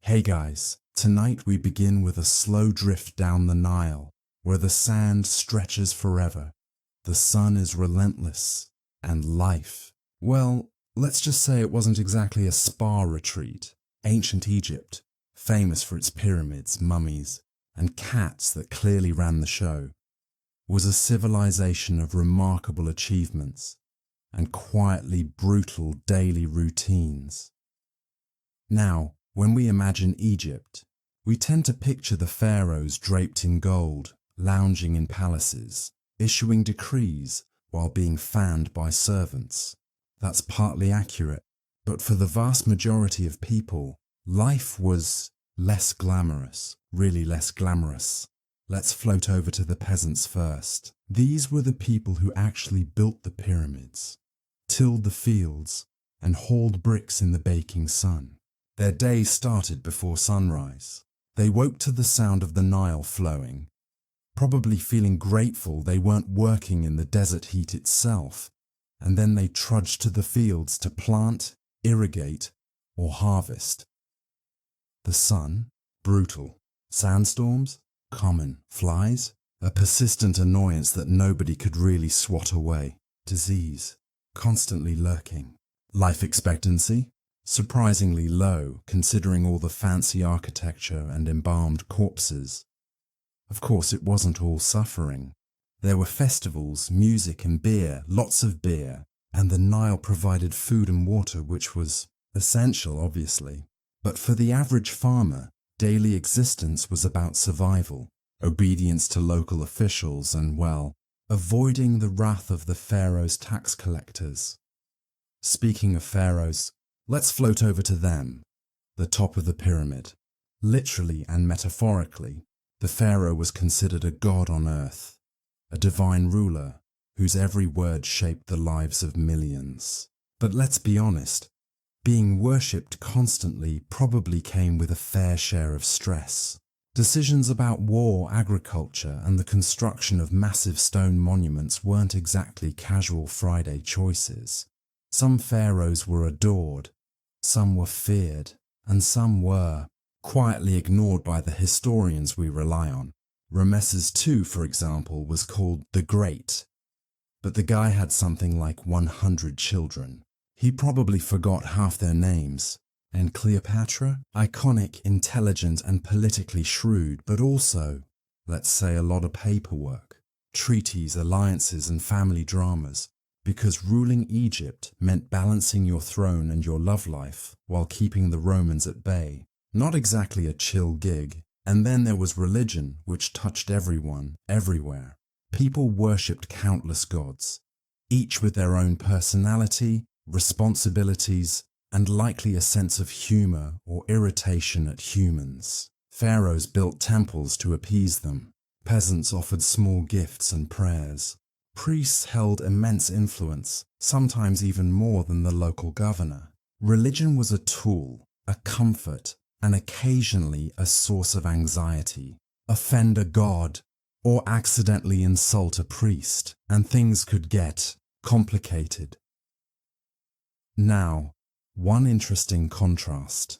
Hey guys, tonight we begin with a slow drift down the Nile, where the sand stretches forever, the sun is relentless, and life, well, let's just say it wasn't exactly a spa retreat. Ancient Egypt, famous for its pyramids, mummies, and cats that clearly ran the show, was a civilization of remarkable achievements and quietly brutal daily routines. Now, when we imagine Egypt, we tend to picture the pharaohs draped in gold, lounging in palaces, issuing decrees while being fanned by servants. That's partly accurate, but for the vast majority of people, life was less glamorous, really less glamorous. Let's float over to the peasants first. These were the people who actually built the pyramids, tilled the fields, and hauled bricks in the baking sun. Their day started before sunrise. They woke to the sound of the Nile flowing, probably feeling grateful they weren't working in the desert heat itself, and then they trudged to the fields to plant, irrigate, or harvest. The sun? Brutal. Sandstorms? Common. Flies? A persistent annoyance that nobody could really swat away. Disease? Constantly lurking. Life expectancy? Surprisingly low, considering all the fancy architecture and embalmed corpses. Of course, it wasn't all suffering. There were festivals, music and beer, lots of beer, and the Nile provided food and water, which was essential, obviously. But for the average farmer, daily existence was about survival, obedience to local officials and, well, avoiding the wrath of the pharaoh's tax collectors. Speaking of pharaohs, let's float over to them, the top of the pyramid. Literally and metaphorically, the pharaoh was considered a god on earth, a divine ruler whose every word shaped the lives of millions. But let's be honest, being worshipped constantly probably came with a fair share of stress. Decisions about war, agriculture, and the construction of massive stone monuments weren't exactly casual Friday choices. Some pharaohs were adored, some were feared, and some were quietly ignored by the historians we rely on. Ramesses II, for example, was called the Great, but the guy had something like 100 children. He probably forgot half their names. And Cleopatra? Iconic, intelligent, and politically shrewd, but also, let's say, a lot of paperwork, treaties, alliances, and family dramas. Because ruling Egypt meant balancing your throne and your love life while keeping the Romans at bay. Not exactly a chill gig. And then there was religion, which touched everyone, everywhere. People worshipped countless gods, each with their own personality, responsibilities, and likely a sense of humor or irritation at humans. Pharaohs built temples to appease them. Peasants offered small gifts and prayers. Priests held immense influence, sometimes even more than the local governor. Religion was a tool, a comfort, and occasionally a source of anxiety. Offend a god, or accidentally insult a priest, and things could get complicated. Now, one interesting contrast.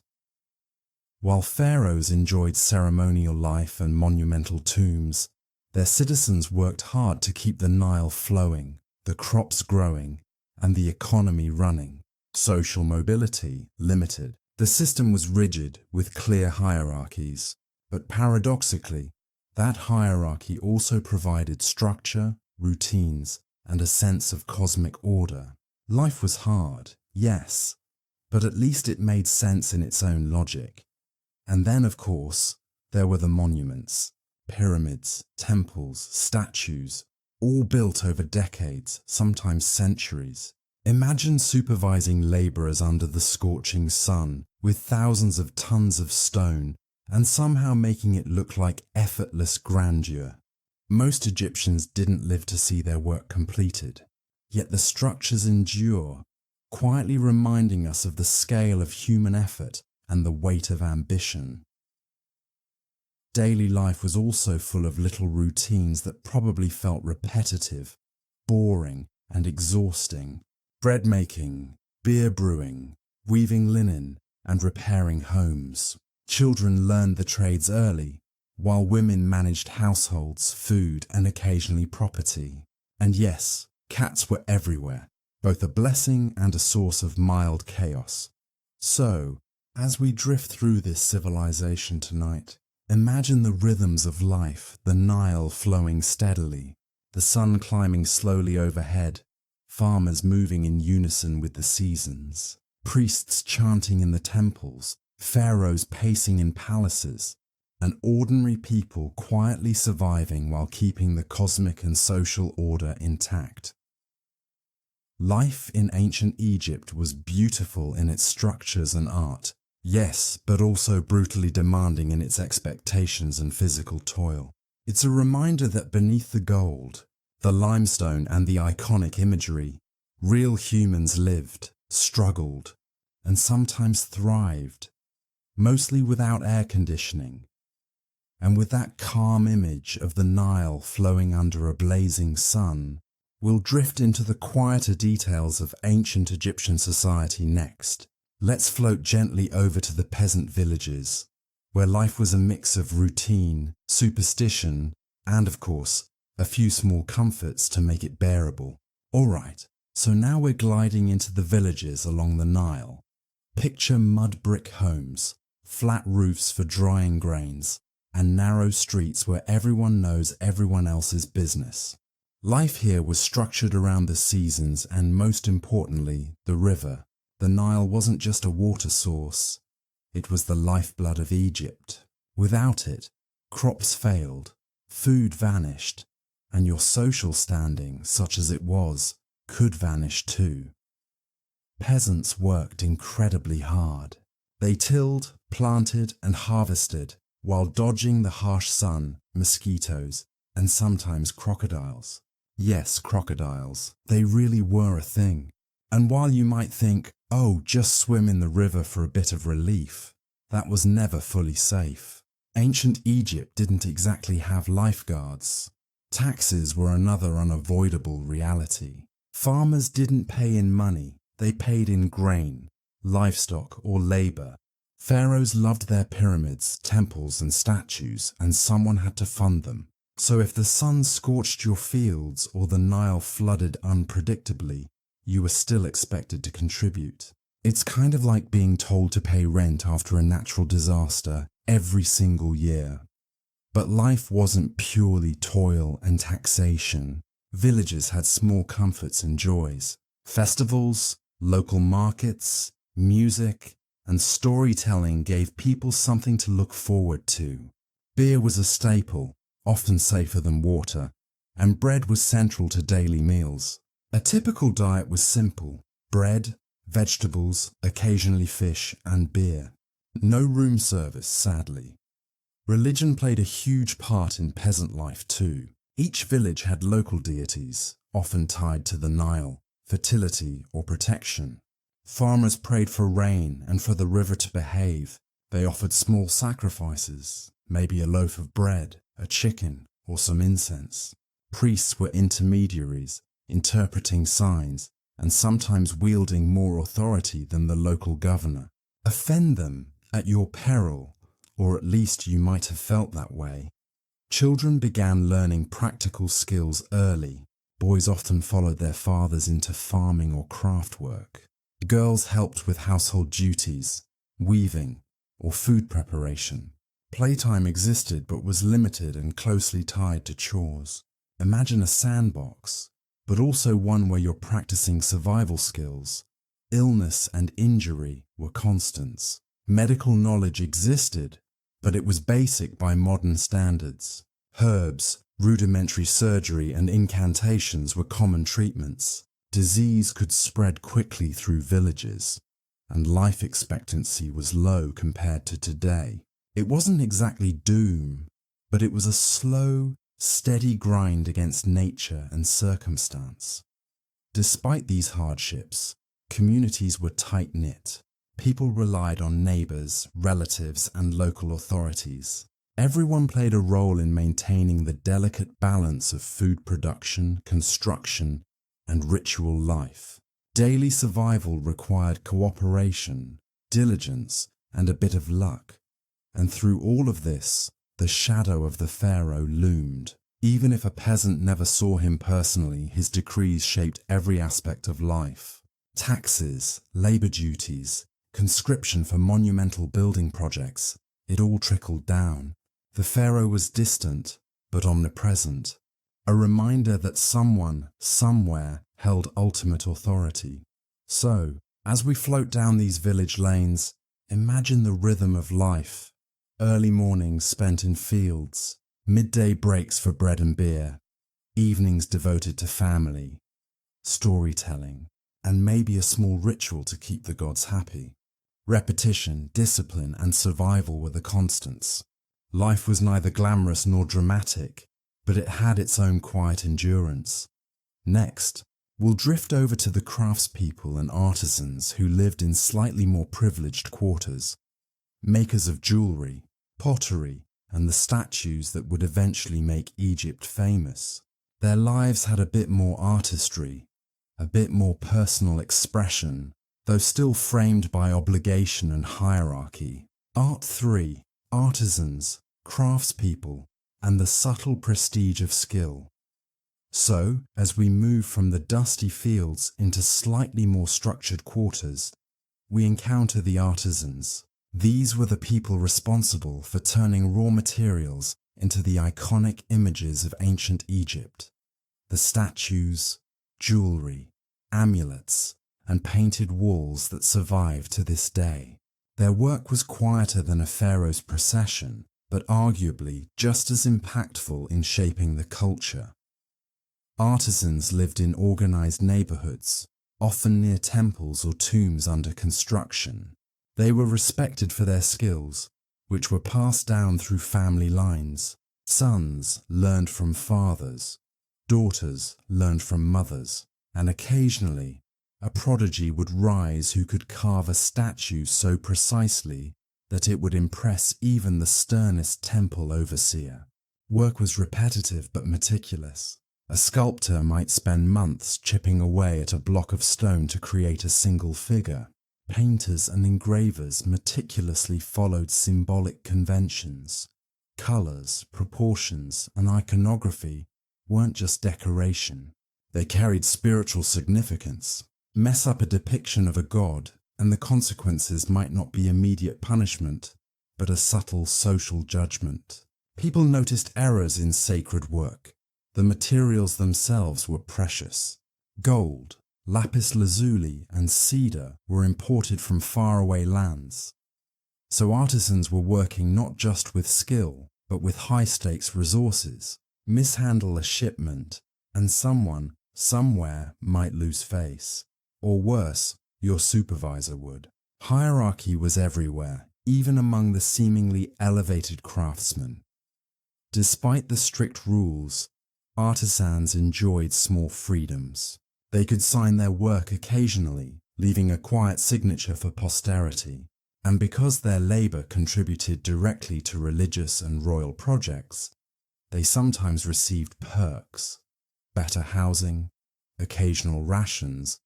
While pharaohs enjoyed ceremonial life and monumental tombs, their citizens worked hard to keep the Nile flowing, the crops growing, and the economy running. Social mobility limited. The system was rigid with clear hierarchies, but paradoxically, that hierarchy also provided structure, routines, and a sense of cosmic order. Life was hard, yes, but at least it made sense in its own logic. And then, of course, there were the monuments. Pyramids, temples, statues, all built over decades, sometimes centuries. Imagine supervising laborers under the scorching sun with thousands of tons of stone and somehow making it look like effortless grandeur. Most Egyptians didn't live to see their work completed, yet the structures endure, quietly reminding us of the scale of human effort and the weight of ambition. Daily life was also full of little routines that probably felt repetitive, boring, and exhausting. Bread making, beer brewing, weaving linen, and repairing homes. Children learned the trades early, while women managed households, food, and occasionally property. And yes, cats were everywhere, both a blessing and a source of mild chaos. So, as we drift through this civilization tonight, imagine the rhythms of life, the Nile flowing steadily, the sun climbing slowly overhead, farmers moving in unison with the seasons, priests chanting in the temples, pharaohs pacing in palaces, and ordinary people quietly surviving while keeping the cosmic and social order intact. Life in ancient Egypt was beautiful in its structures and art, yes, but also brutally demanding in its expectations and physical toil. It's a reminder that beneath the gold, the limestone and the iconic imagery, real humans lived, struggled, and sometimes thrived, mostly without air conditioning. And with that calm image of the Nile flowing under a blazing sun, we'll drift into the quieter details of ancient Egyptian society next. Let's float gently over to the peasant villages, where life was a mix of routine, superstition, and of course, a few small comforts to make it bearable. Alright, so now we're gliding into the villages along the Nile. Picture mud brick homes, flat roofs for drying grains, and narrow streets where everyone knows everyone else's business. Life here was structured around the seasons and, most importantly, the river. The Nile wasn't just a water source, it was the lifeblood of Egypt. Without it, crops failed, food vanished, and your social standing, such as it was, could vanish too. Peasants worked incredibly hard. They tilled, planted, and harvested while dodging the harsh sun, mosquitoes, and sometimes crocodiles. Yes, crocodiles. They really were a thing. And while you might think, oh, just swim in the river for a bit of relief, that was never fully safe. Ancient Egypt didn't exactly have lifeguards. Taxes were another unavoidable reality. Farmers didn't pay in money, they paid in grain, livestock, or labor. Pharaohs loved their pyramids, temples, and statues, and someone had to fund them. So if the sun scorched your fields or the Nile flooded unpredictably, you were still expected to contribute. It's kind of like being told to pay rent after a natural disaster every single year. But life wasn't purely toil and taxation. Villages had small comforts and joys. Festivals, local markets, music, and storytelling gave people something to look forward to. Beer was a staple, often safer than water, and bread was central to daily meals. A typical diet was simple: bread, vegetables, occasionally fish, and beer. No room service, sadly. Religion played a huge part in peasant life too. Each village had local deities, often tied to the Nile, fertility or protection. Farmers prayed for rain and for the river to behave. They offered small sacrifices, maybe a loaf of bread, a chicken, or some incense. Priests were intermediaries, interpreting signs, and sometimes wielding more authority than the local governor. Offend them at your peril, or at least you might have felt that way. Children began learning practical skills early. Boys often followed their fathers into farming or craft work. Girls helped with household duties, weaving, or food preparation. Playtime existed but was limited and closely tied to chores. Imagine a sandbox, but also one where you're practicing survival skills. Illness and injury were constants. Medical knowledge existed, but it was basic by modern standards. Herbs, rudimentary surgery, and incantations were common treatments. Disease could spread quickly through villages, and life expectancy was low compared to today. It wasn't exactly doom, but it was a slow, steady grind against nature and circumstance. Despite these hardships, communities were tight-knit. People relied on neighbors, relatives, and local authorities. Everyone played a role in maintaining the delicate balance of food production, construction, and ritual life. Daily survival required cooperation, diligence, and a bit of luck. And through all of this, the shadow of the pharaoh loomed. Even if a peasant never saw him personally, his decrees shaped every aspect of life. Taxes, labor duties, conscription for monumental building projects, it all trickled down. The pharaoh was distant, but omnipresent, a reminder that someone, somewhere, held ultimate authority. So, as we float down these village lanes, imagine the rhythm of life. Early mornings spent in fields, midday breaks for bread and beer, evenings devoted to family, storytelling, and maybe a small ritual to keep the gods happy. Repetition, discipline, and survival were the constants. Life was neither glamorous nor dramatic, but it had its own quiet endurance. Next, we'll drift over to the craftspeople and artisans who lived in slightly more privileged quarters, makers of jewelry, pottery, and the statues that would eventually make Egypt famous. Their lives had a bit more artistry, a bit more personal expression, though still framed by obligation and hierarchy. Art 3. Artisans, craftspeople, and the subtle prestige of skill. So, as we move from the dusty fields into slightly more structured quarters, we encounter the artisans. These were the people responsible for turning raw materials into the iconic images of ancient Egypt. The statues, jewelry, amulets, and painted walls that survive to this day. Their work was quieter than a pharaoh's procession, but arguably just as impactful in shaping the culture. Artisans lived in organized neighborhoods, often near temples or tombs under construction. They were respected for their skills, which were passed down through family lines. Sons learned from fathers, daughters learned from mothers, and occasionally a prodigy would rise who could carve a statue so precisely that it would impress even the sternest temple overseer. Work was repetitive but meticulous. A sculptor might spend months chipping away at a block of stone to create a single figure. Painters and engravers meticulously followed symbolic conventions. Colors, proportions, and iconography weren't just decoration. They carried spiritual significance. Mess up a depiction of a god, and the consequences might not be immediate punishment, but a subtle social judgment. People noticed errors in sacred work. The materials themselves were precious. Gold, lapis lazuli, and cedar were imported from faraway lands. So artisans were working not just with skill, but with high-stakes resources. Mishandle a shipment, and someone, somewhere, might lose face. Or worse, your supervisor would. Hierarchy was everywhere, even among the seemingly elevated craftsmen. Despite the strict rules, artisans enjoyed small freedoms. They could sign their work occasionally, leaving a quiet signature for posterity. And because their labor contributed directly to religious and royal projects, they sometimes received perks, better housing, occasional rations,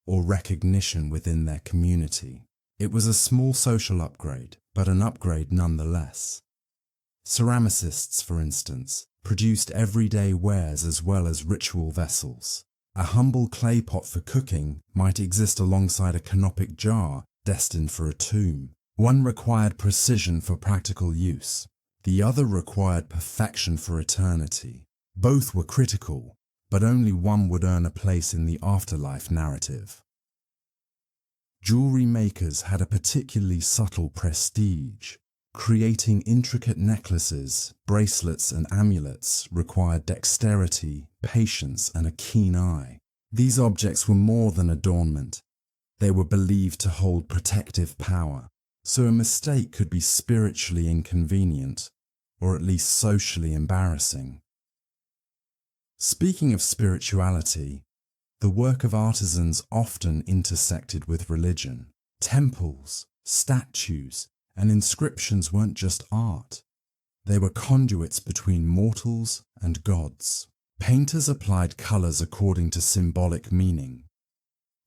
or recognition within their community. It was a small social upgrade, but an upgrade nonetheless. Ceramicists, for instance, produced everyday wares as well as ritual vessels. A humble clay pot for cooking might exist alongside a canopic jar destined for a tomb. One required precision for practical use. The other required perfection for eternity. Both were critical, but only one would earn a place in the afterlife narrative. Jewelry makers had a particularly subtle prestige. Creating intricate necklaces, bracelets, and amulets required dexterity, patience, and a keen eye. These objects were more than adornment. They were believed to hold protective power, so a mistake could be spiritually inconvenient, or at least socially embarrassing. Speaking of spirituality, the work of artisans often intersected with religion. Temples, statues, and inscriptions weren't just art. They were conduits between mortals and gods. Painters applied colors according to symbolic meaning.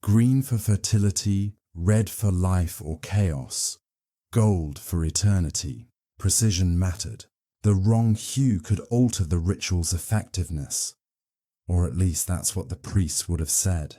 Green for fertility, red for life or chaos, gold for eternity. Precision mattered. The wrong hue could alter the ritual's effectiveness, or at least that's what the priests would have said.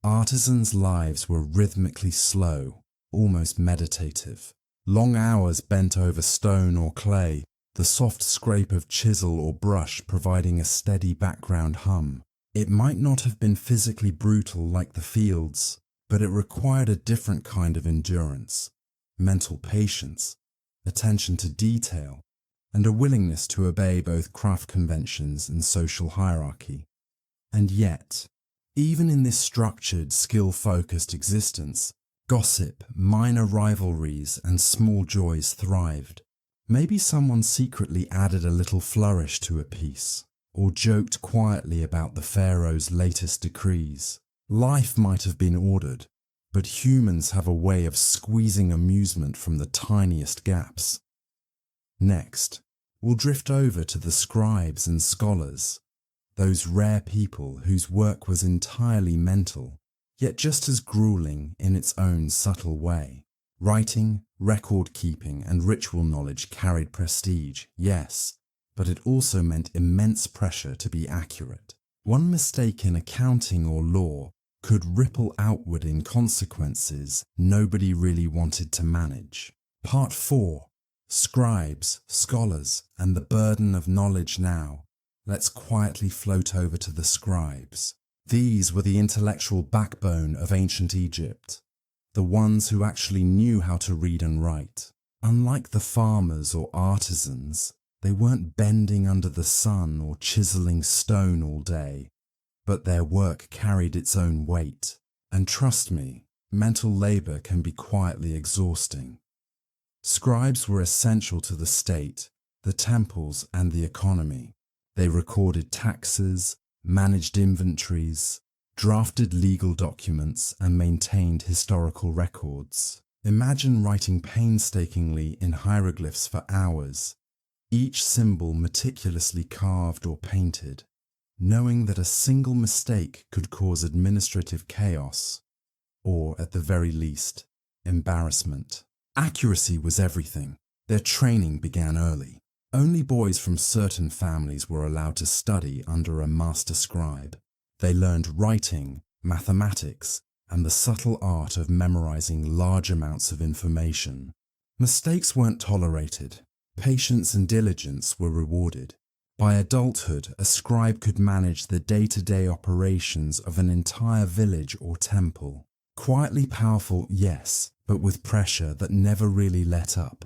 Artisans' lives were rhythmically slow, almost meditative. Long hours bent over stone or clay, the soft scrape of chisel or brush providing a steady background hum. It might not have been physically brutal like the fields, but it required a different kind of endurance, mental patience, attention to detail, and a willingness to obey both craft conventions and social hierarchy. And yet, even in this structured, skill-focused existence, gossip, minor rivalries, and small joys thrived. Maybe someone secretly added a little flourish to a piece, or joked quietly about the pharaoh's latest decrees. Life might have been ordered, but humans have a way of squeezing amusement from the tiniest gaps. Next, we'll drift over to the scribes and scholars, those rare people whose work was entirely mental, yet just as grueling in its own subtle way. Writing, record-keeping, and ritual knowledge carried prestige, yes, but it also meant immense pressure to be accurate. One mistake in accounting or law could ripple outward in consequences nobody really wanted to manage. Part 4. Scribes, scholars, and the burden of knowledge now. Let's quietly float over to the scribes. These were the intellectual backbone of ancient Egypt, the ones who actually knew how to read and write. Unlike the farmers or artisans, they weren't bending under the sun or chiseling stone all day, but their work carried its own weight. And trust me, mental labor can be quietly exhausting. Scribes were essential to the state, the temples, and the economy. They recorded taxes, managed inventories, drafted legal documents, and maintained historical records. Imagine writing painstakingly in hieroglyphs for hours, each symbol meticulously carved or painted, knowing that a single mistake could cause administrative chaos, or at the very least, embarrassment. Accuracy was everything. Their training began early. Only boys from certain families were allowed to study under a master scribe. They learned writing, mathematics, and the subtle art of memorizing large amounts of information. Mistakes weren't tolerated. Patience and diligence were rewarded. By adulthood, a scribe could manage the day-to-day operations of an entire village or temple. Quietly powerful, yes, but with pressure that never really let up.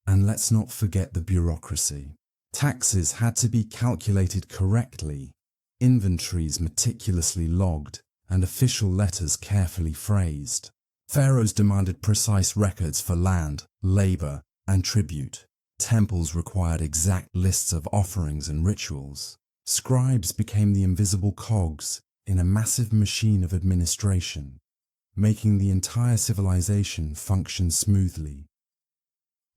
And let's not forget the bureaucracy. Taxes had to be calculated correctly, inventories meticulously logged, and official letters carefully phrased. Pharaohs demanded precise records for land, labor, and tribute. Temples required exact lists of offerings and rituals. Scribes became the invisible cogs in a massive machine of administration, making the entire civilization function smoothly.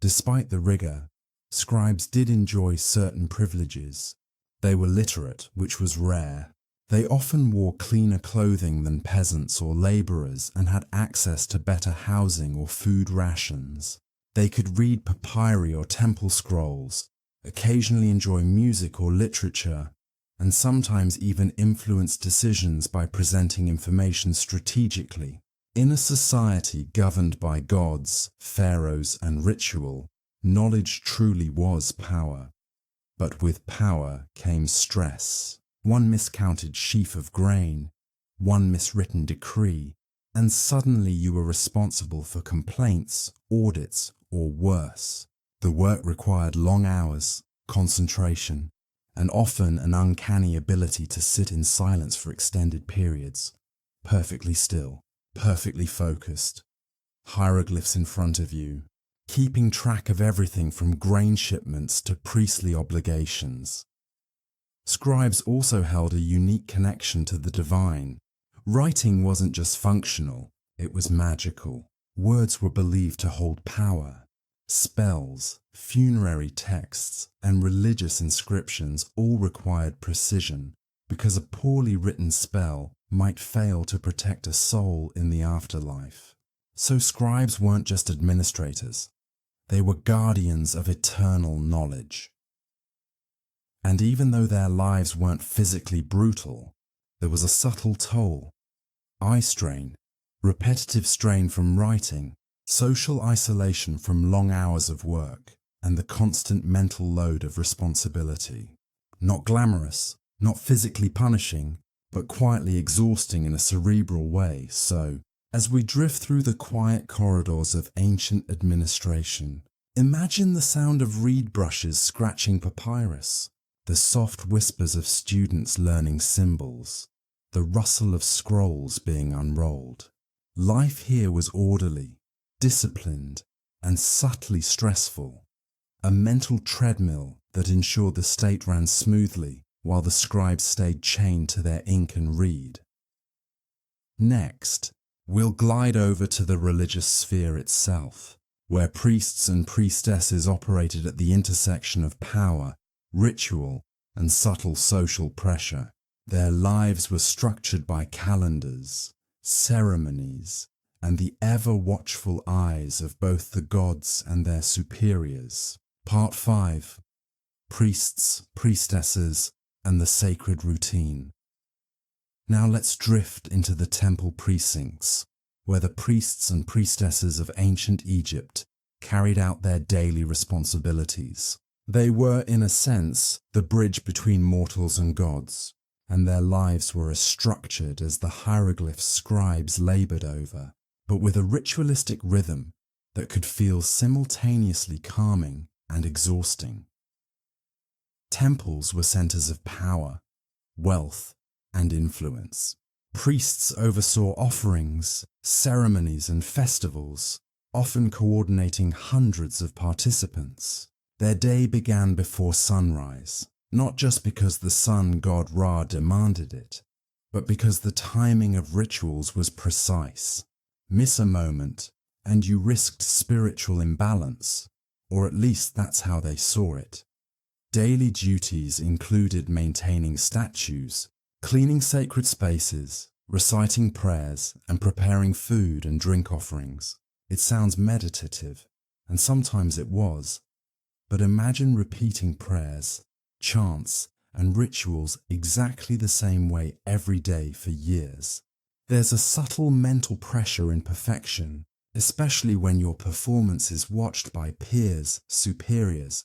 Despite the rigor, scribes did enjoy certain privileges. They were literate, which was rare. They often wore cleaner clothing than peasants or laborers and had access to better housing or food rations. They could read papyri or temple scrolls, occasionally enjoy music or literature, and sometimes even influence decisions by presenting information strategically. In a society governed by gods, pharaohs, and ritual, knowledge truly was power. But with power came stress. One miscounted sheaf of grain, one miswritten decree, and suddenly you were responsible for complaints, audits, or worse. The work required long hours, concentration, and often an uncanny ability to sit in silence for extended periods, perfectly still, perfectly focused, hieroglyphs in front of you, keeping track of everything from grain shipments to priestly obligations. Scribes also held a unique connection to the divine. Writing wasn't just functional, it was magical. Words were believed to hold power. Spells, funerary texts, and religious inscriptions all required precision, because a poorly written spell might fail to protect a soul in the afterlife. So scribes weren't just administrators. They were guardians of eternal knowledge. And even though their lives weren't physically brutal, there was a subtle toll. Eye strain, repetitive strain from writing, social isolation from long hours of work, and the constant mental load of responsibility. Not glamorous, not physically punishing, but quietly exhausting in a cerebral way. So, as we drift through the quiet corridors of ancient administration, imagine the sound of reed brushes scratching papyrus, the soft whispers of students learning symbols, the rustle of scrolls being unrolled. Life here was orderly, disciplined, and subtly stressful, a mental treadmill that ensured the state ran smoothly while the scribes stayed chained to their ink and reed. Next, we'll glide over to the religious sphere itself, where priests and priestesses operated at the intersection of power, ritual, and subtle social pressure. Their lives were structured by calendars, ceremonies, and the ever-watchful eyes of both the gods and their superiors. Part 5. Priests, priestesses, and the sacred routine. Now let's drift into the temple precincts, where the priests and priestesses of ancient Egypt carried out their daily responsibilities. They were, in a sense, the bridge between mortals and gods, and their lives were as structured as the hieroglyphs scribes labored over, but with a ritualistic rhythm that could feel simultaneously calming and exhausting. Temples were centers of power, wealth, and influence. Priests oversaw offerings, ceremonies, and festivals, often coordinating hundreds of participants. Their day began before sunrise, not just because the sun god Ra demanded it, but because the timing of rituals was precise. Miss a moment, and you risked spiritual imbalance, or at least that's how they saw it. Daily duties included maintaining statues, cleaning sacred spaces, reciting prayers, and preparing food and drink offerings. It sounds meditative, and sometimes it was, but imagine repeating prayers, chants, and rituals exactly the same way every day for years. There's a subtle mental pressure in perfection, especially when your performance is watched by peers, superiors,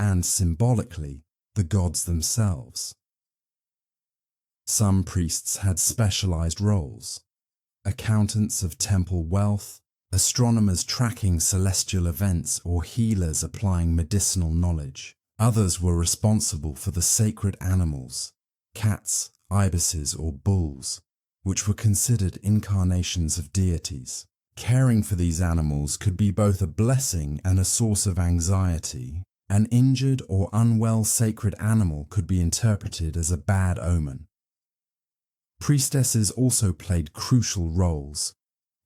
and symbolically, the gods themselves. Some priests had specialized roles: accountants of temple wealth, astronomers tracking celestial events, or healers applying medicinal knowledge. Others were responsible for the sacred animals, cats, ibises, or bulls, which were considered incarnations of deities. Caring for these animals could be both a blessing and a source of anxiety. An injured or unwell sacred animal could be interpreted as a bad omen. Priestesses also played crucial roles,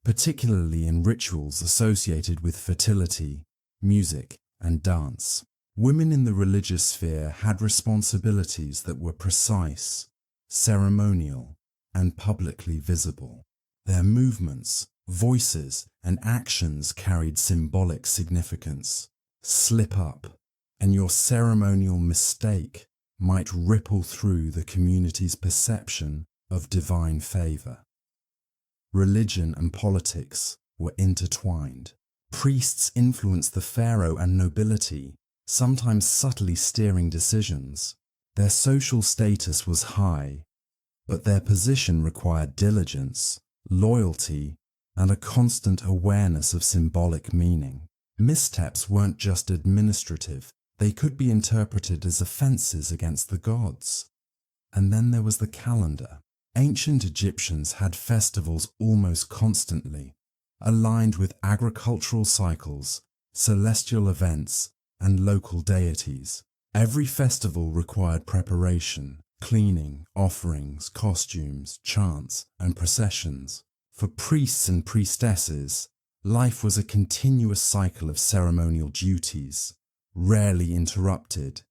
particularly in rituals associated with fertility, music, and dance. Women in the religious sphere had responsibilities that were precise, ceremonial, and publicly visible. Their movements, voices, and actions carried symbolic significance. Slip up, and your ceremonial mistake might ripple through the community's perception of divine favor. Religion and politics were intertwined. Priests influenced the pharaoh and nobility, sometimes subtly steering decisions. Their social status was high, but their position required diligence, loyalty, and a constant awareness of symbolic meaning. Missteps weren't just administrative, they could be interpreted as offenses against the gods. And then there was the calendar. Ancient Egyptians had festivals almost constantly, aligned with agricultural cycles, celestial events, and local deities. Every festival required preparation, cleaning, offerings, costumes, chants, and processions. For priests and priestesses, life was a continuous cycle of ceremonial duties, rarely interrupted,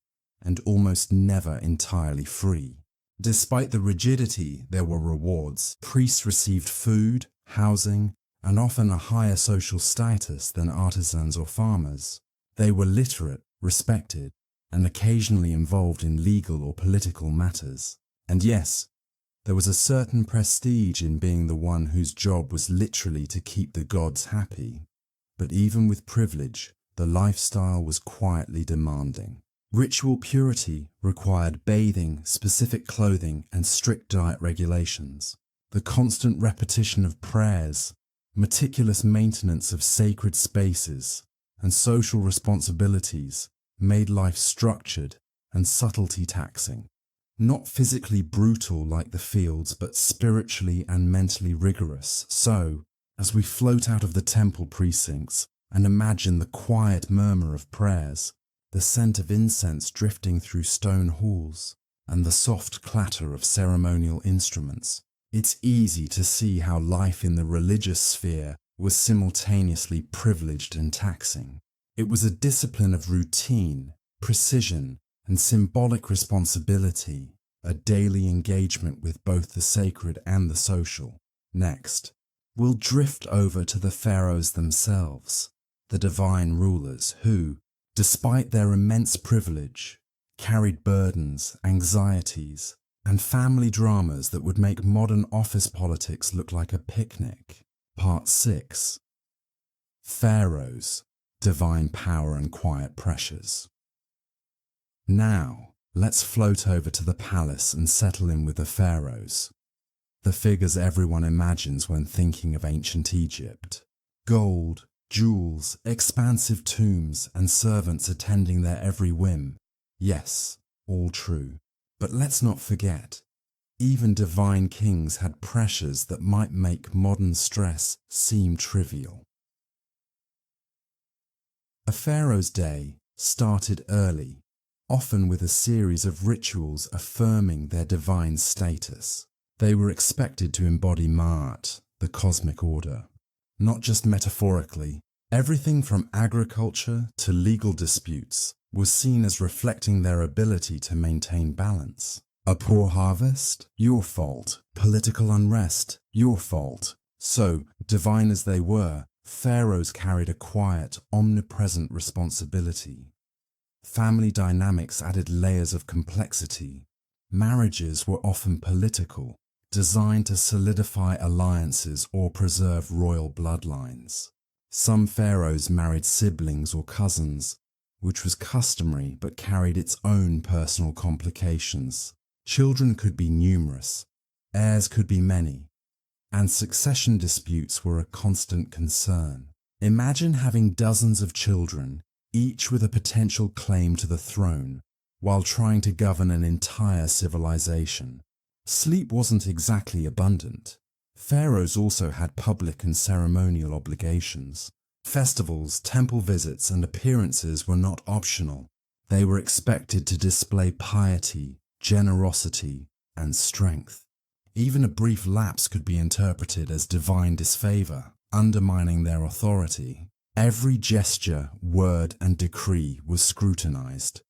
and almost never entirely free. Despite the rigidity, there were rewards. Priests received food, housing, and often a higher social status than artisans or farmers. They were literate, respected, and occasionally involved in legal or political matters. And yes, there was a certain prestige in being the one whose job was literally to keep the gods happy. But even with privilege, the lifestyle was quietly demanding. Ritual purity required bathing, specific clothing, and strict diet regulations. The constant repetition of prayers, meticulous maintenance of sacred spaces, and social responsibilities made life structured and subtlety taxing. Not physically brutal like the fields, but spiritually and mentally rigorous. So, as we float out of the temple precincts and imagine the quiet murmur of prayers, the scent of incense drifting through stone halls, and the soft clatter of ceremonial instruments, it's easy to see how life in the religious sphere was simultaneously privileged and taxing. It was a discipline of routine, precision, and symbolic responsibility, a daily engagement with both the sacred and the social. Next, we'll drift over to the pharaohs themselves, the divine rulers who, despite their immense privilege, carried burdens, anxieties, and family dramas that would make modern office politics look like a picnic. Part 6. Pharaohs, Divine Power and Quiet Pressures. Now, let's float over to the palace and settle in with the pharaohs, the figures everyone imagines when thinking of ancient Egypt. Gold, jewels, expansive tombs, and servants attending their every whim. Yes, all true. But let's not forget, even divine kings had pressures that might make modern stress seem trivial. A pharaoh's day started early, often with a series of rituals affirming their divine status. They were expected to embody Ma'at, the cosmic order. Not just metaphorically, everything from agriculture to legal disputes was seen as reflecting their ability to maintain balance. A poor harvest? Your fault. Political unrest? Your fault. So, divine as they were, pharaohs carried a quiet, omnipresent responsibility. Family dynamics added layers of complexity. Marriages were often political, designed to solidify alliances or preserve royal bloodlines. Some pharaohs married siblings or cousins, which was customary but carried its own personal complications. Children could be numerous, heirs could be many, and succession disputes were a constant concern. Imagine having dozens of children, each with a potential claim to the throne, while trying to govern an entire civilization. Sleep wasn't exactly abundant. Pharaohs also had public and ceremonial obligations. Festivals, temple visits, and appearances were not optional. They were expected to display piety, generosity, and strength. Even a brief lapse could be interpreted as divine disfavor, undermining their authority. Every gesture, word, and decree was scrutinized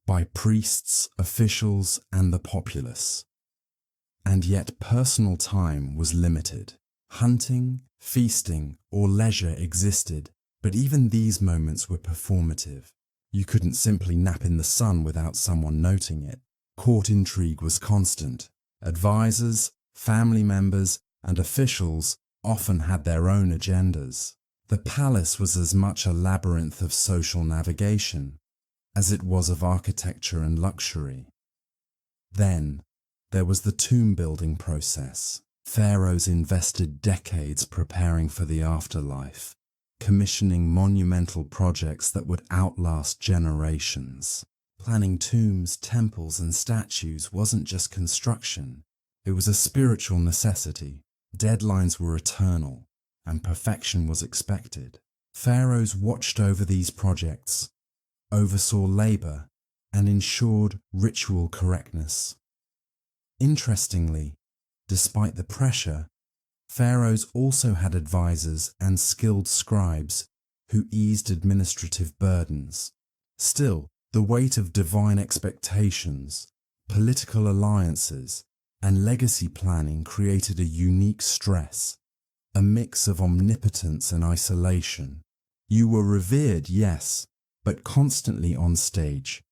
by priests, officials, and the populace. And yet personal time was limited. Hunting, feasting, or leisure existed, but even these moments were performative. You couldn't simply nap in the sun without someone noting it. Court intrigue was constant. Advisors, family members, and officials often had their own agendas. The palace was as much a labyrinth of social navigation as it was of architecture and luxury. Then, there was the tomb building process. Pharaohs invested decades preparing for the afterlife, commissioning monumental projects that would outlast generations. Planning tombs, temples, and statues wasn't just construction, it was a spiritual necessity. Deadlines were eternal, and perfection was expected. Pharaohs watched over these projects, oversaw labor, and ensured ritual correctness. Interestingly, despite the pressure, pharaohs also had advisors and skilled scribes who eased administrative burdens. Still, the weight of divine expectations, political alliances, and legacy planning created a unique stress. a mix of omnipotence and isolation. You were revered, yes, but constantly on stage,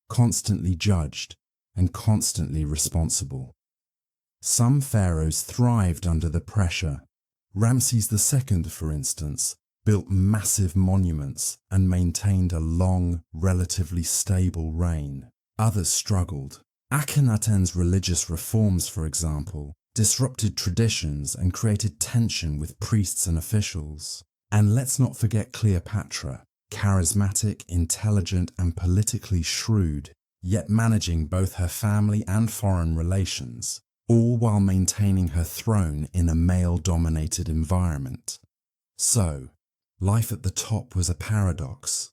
constantly judged, and constantly responsible. Some pharaohs thrived under the pressure. Ramses II, for instance, built massive monuments and maintained a long, relatively stable reign. Others struggled. Akhenaten's religious reforms, for example, disrupted traditions and created tension with priests and officials. And let's not forget Cleopatra, charismatic, intelligent, and politically shrewd, yet managing both her family and foreign relations, all while maintaining her throne in a male-dominated environment. So, life at the top was a paradox.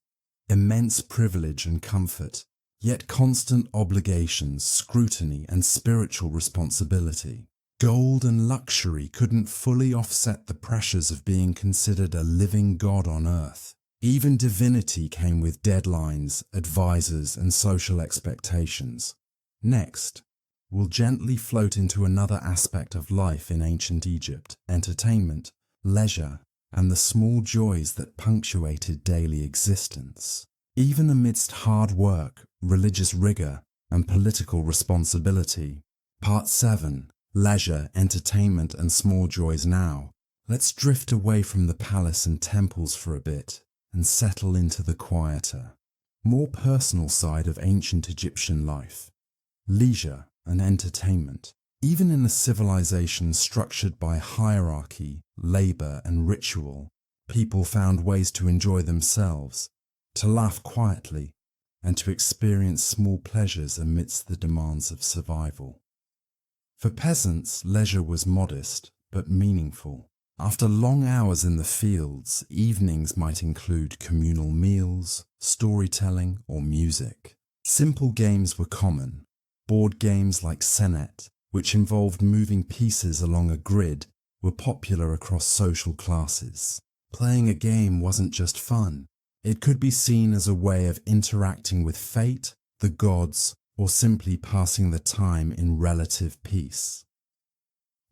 Immense privilege and comfort, yet constant obligations, scrutiny, and spiritual responsibility. Gold and luxury couldn't fully offset the pressures of being considered a living god on earth. Even divinity came with deadlines, advisors, and social expectations. Next, we'll gently float into another aspect of life in ancient Egypt: entertainment, leisure, and the small joys that punctuated daily existence. Even amidst hard work, religious rigor, and political responsibility. Part 7. Leisure, entertainment, and small joys. Now, let's drift away from the palace and temples for a bit and settle into the quieter, more personal side of ancient Egyptian life: leisure and entertainment. Even in a civilization structured by hierarchy, labor, and ritual, people found ways to enjoy themselves, to laugh quietly, and to experience small pleasures amidst the demands of survival. For peasants, leisure was modest but meaningful. After long hours in the fields, evenings might include communal meals, storytelling, or music. Simple games were common. Board games like Senet, which involved moving pieces along a grid, were popular across social classes. Playing a game wasn't just fun. It could be seen as a way of interacting with fate, the gods, or simply passing the time in relative peace.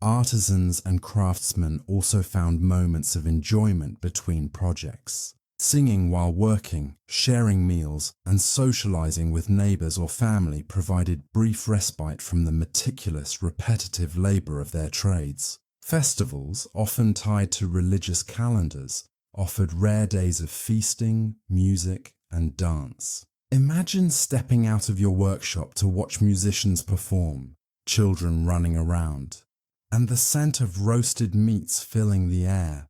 Artisans and craftsmen also found moments of enjoyment between projects. Singing while working, sharing meals, and socializing with neighbors or family provided brief respite from the meticulous, repetitive labor of their trades. Festivals, often tied to religious calendars, offered rare days of feasting, music, and dance. Imagine stepping out of your workshop to watch musicians perform, children running around, and the scent of roasted meats filling the air,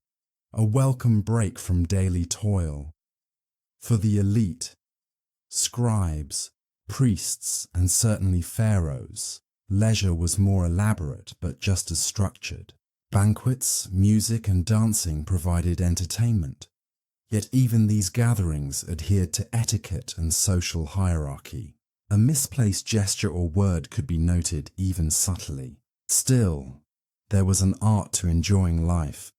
a welcome break from daily toil. For the elite, scribes, priests, and certainly pharaohs, leisure was more elaborate but just as structured. Banquets, music, and dancing provided entertainment. Yet even these gatherings adhered to etiquette and social hierarchy. A misplaced gesture or word could be noted even subtly. Still, there was an art to enjoying life,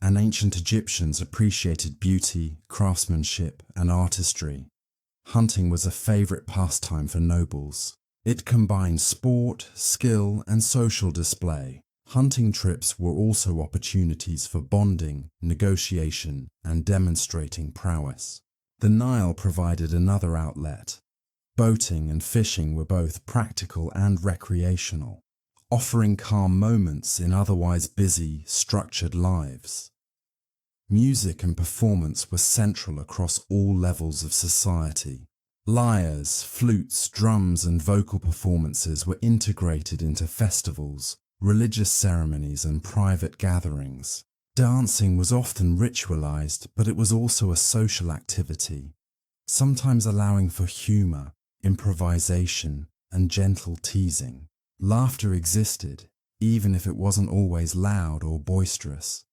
and ancient Egyptians appreciated beauty, craftsmanship, and artistry. Hunting was a favorite pastime for nobles. It combined sport, skill, and social display. Hunting trips were also opportunities for bonding, negotiation, and demonstrating prowess. The Nile provided another outlet. Boating and fishing were both practical and recreational, offering calm moments in otherwise busy, structured lives. Music and performance were central across all levels of society. Lyres, flutes, drums, and vocal performances were integrated into festivals, religious ceremonies, and private gatherings. Dancing was often ritualized, but it was also a social activity, sometimes allowing for humor, improvisation, and gentle teasing. Laughter existed, even if it wasn't always loud or boisterous.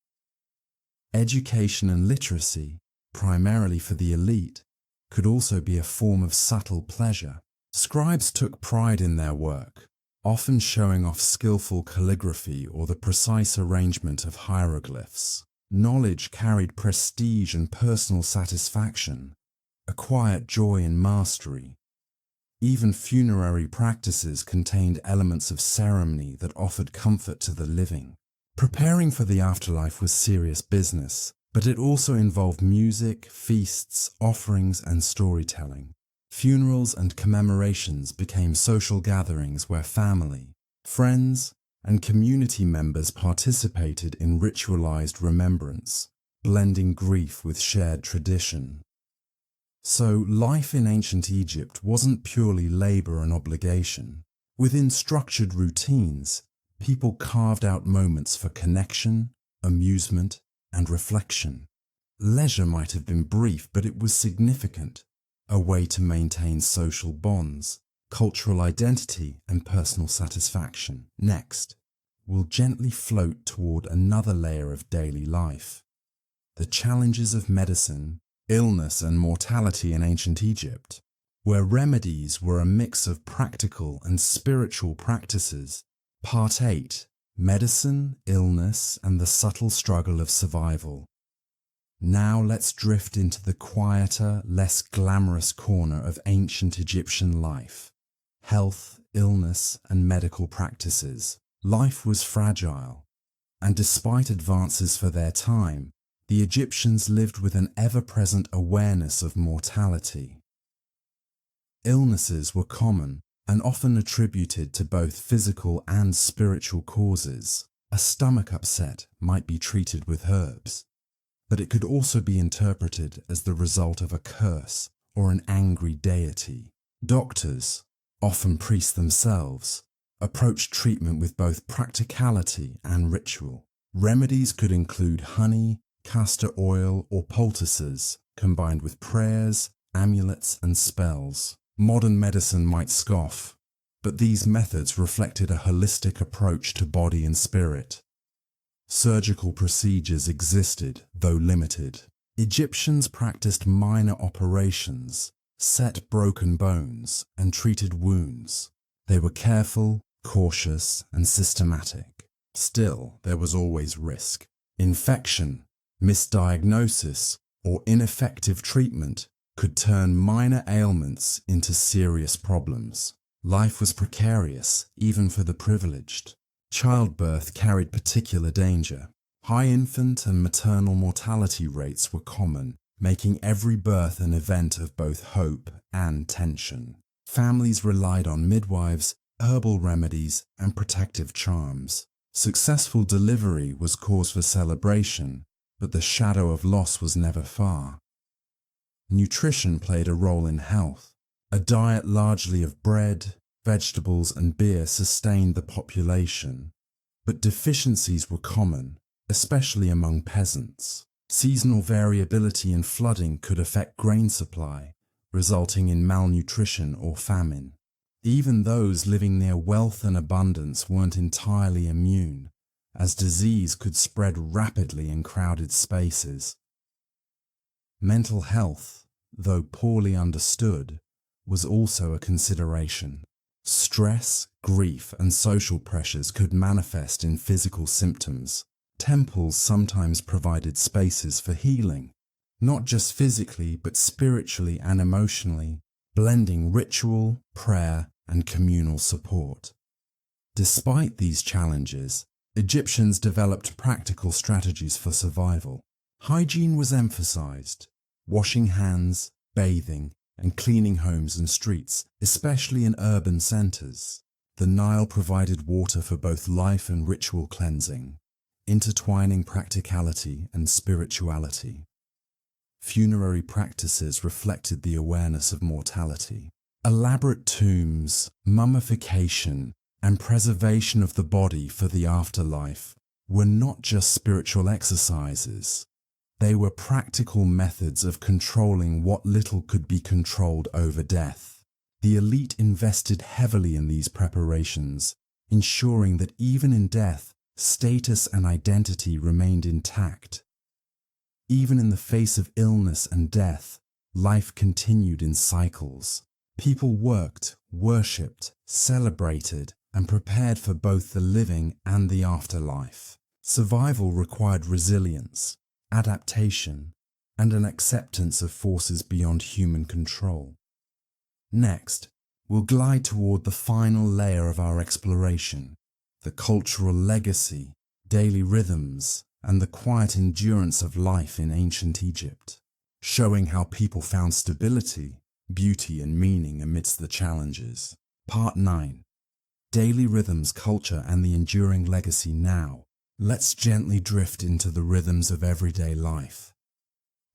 Education and literacy, primarily for the elite, could also be a form of subtle pleasure. Scribes took pride in their work, often showing off skillful calligraphy or the precise arrangement of hieroglyphs. Knowledge carried prestige and personal satisfaction, a quiet joy in mastery. Even funerary practices contained elements of ceremony that offered comfort to the living. Preparing for the afterlife was serious business, but it also involved music, feasts, offerings, and storytelling. Funerals and commemorations became social gatherings where family, friends, and community members participated in ritualized remembrance, blending grief with shared tradition. So, life in ancient Egypt wasn't purely labor and obligation. Within structured routines, people carved out moments for connection, amusement, and reflection. Leisure might have been brief, but it was significant, a way to maintain social bonds, cultural identity, and personal satisfaction. Next, we'll gently float toward another layer of daily life: the challenges of medicine, illness, and mortality in ancient Egypt, where remedies were a mix of practical and spiritual practices. Part 8: Medicine, Illness, and the Subtle Struggle of Survival. Now let's drift into the quieter, less glamorous corner of ancient Egyptian life: health, illness, and medical practices. Life was fragile, and despite advances for their time, the Egyptians lived with an ever-present awareness of mortality. Illnesses were common and often attributed to both physical and spiritual causes. A stomach upset might be treated with herbs, but it could also be interpreted as the result of a curse or an angry deity. Doctors, often priests themselves, approached treatment with both practicality and ritual. Remedies could include honey, castor oil, or poultices, combined with prayers, amulets, and spells. Modern medicine might scoff, but these methods reflected a holistic approach to body and spirit. Surgical procedures existed, though limited. Egyptians practiced minor operations, set broken bones, and treated wounds. They were careful, cautious, and systematic. Still, there was always risk. Infection, misdiagnosis, or ineffective treatment could turn minor ailments into serious problems. Life was precarious, even for the privileged. Childbirth carried particular danger. High infant and maternal mortality rates were common, making every birth an event of both hope and tension. Families relied on midwives, herbal remedies, and protective charms. Successful delivery was cause for celebration, but the shadow of loss was never far. Nutrition played a role in health. A diet largely of bread, vegetables, and beer sustained the population, but deficiencies were common, especially among peasants. Seasonal variability and flooding could affect grain supply, resulting in malnutrition or famine. Even those living near wealth and abundance weren't entirely immune, as disease could spread rapidly in crowded spaces. Mental health, though poorly understood, was also a consideration. Stress, grief, and social pressures could manifest in physical symptoms. Temples sometimes provided spaces for healing, not just physically but spiritually and emotionally, blending ritual, prayer, and communal support. Despite these challenges, Egyptians developed practical strategies for survival. Hygiene was emphasized: washing hands, bathing, and cleaning homes and streets, especially in urban centers. The Nile provided water for both life and ritual cleansing, intertwining practicality and spirituality. Funerary practices reflected the awareness of mortality. Elaborate tombs, mummification, and preservation of the body for the afterlife were not just spiritual exercises. They were practical methods of controlling what little could be controlled over death. The elite invested heavily in these preparations, ensuring that even in death, status and identity remained intact. Even in the face of illness and death, life continued in cycles. People worked, worshipped, celebrated, and prepared for both the living and the afterlife. Survival required resilience, adaptation, and an acceptance of forces beyond human control. Next, we'll glide toward the final layer of our exploration: the cultural legacy daily rhythms, and the quiet endurance of life in ancient Egypt, showing how people found stability, beauty, and meaning amidst the challenges. Part 9. Daily rhythms, culture, and the enduring legacy now. Let's gently drift into the rhythms of everyday life.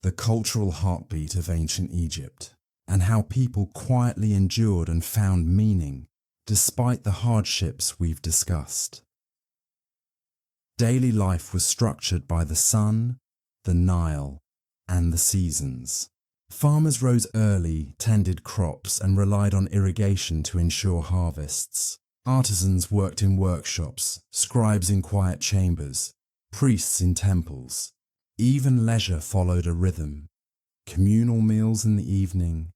The cultural heartbeat of ancient Egypt, and how people quietly endured and found meaning despite the hardships we've discussed. Daily life was structured by the sun, the Nile, and the seasons. Farmers rose early, tended crops, and relied on irrigation to ensure harvests. Artisans worked in workshops, scribes in quiet chambers, priests in temples. Even leisure followed a rhythm. Communal meals in the evening,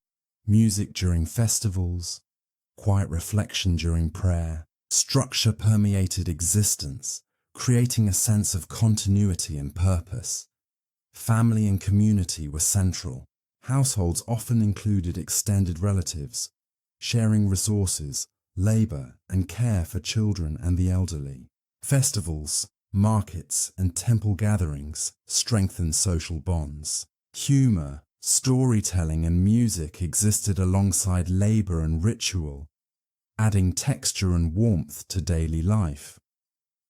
music during festivals, quiet reflection during prayer. Structure permeated existence, creating a sense of continuity and purpose. Family and community were central. Households often included extended relatives, sharing resources, labor, and care for children and the elderly. Festivals, markets, and temple gatherings strengthened social bonds. Humor, storytelling, and music existed alongside labor and ritual, adding texture and warmth to daily life.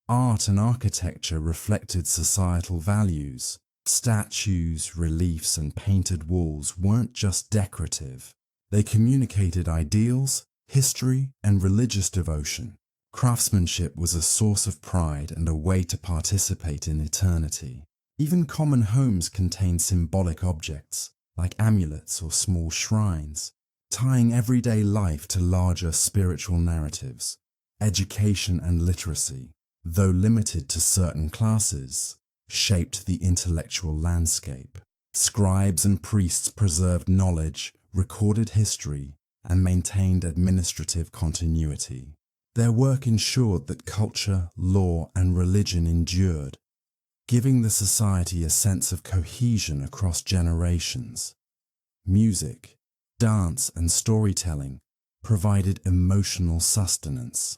Art and architecture reflected societal values. Statues, reliefs, and painted walls weren't just decorative. They communicated ideals, history, and religious devotion. Craftsmanship was a source of pride and a way to participate in eternity. Even common homes contained symbolic objects, like amulets or small shrines, tying everyday life to larger spiritual narratives. Education and literacy, though limited to certain classes, shaped the intellectual landscape. Scribes and priests preserved knowledge, recorded history, and maintained administrative continuity. Their work ensured that culture, law, and religion endured, giving the society a sense of cohesion across generations. Music, dance, and storytelling provided emotional sustenance.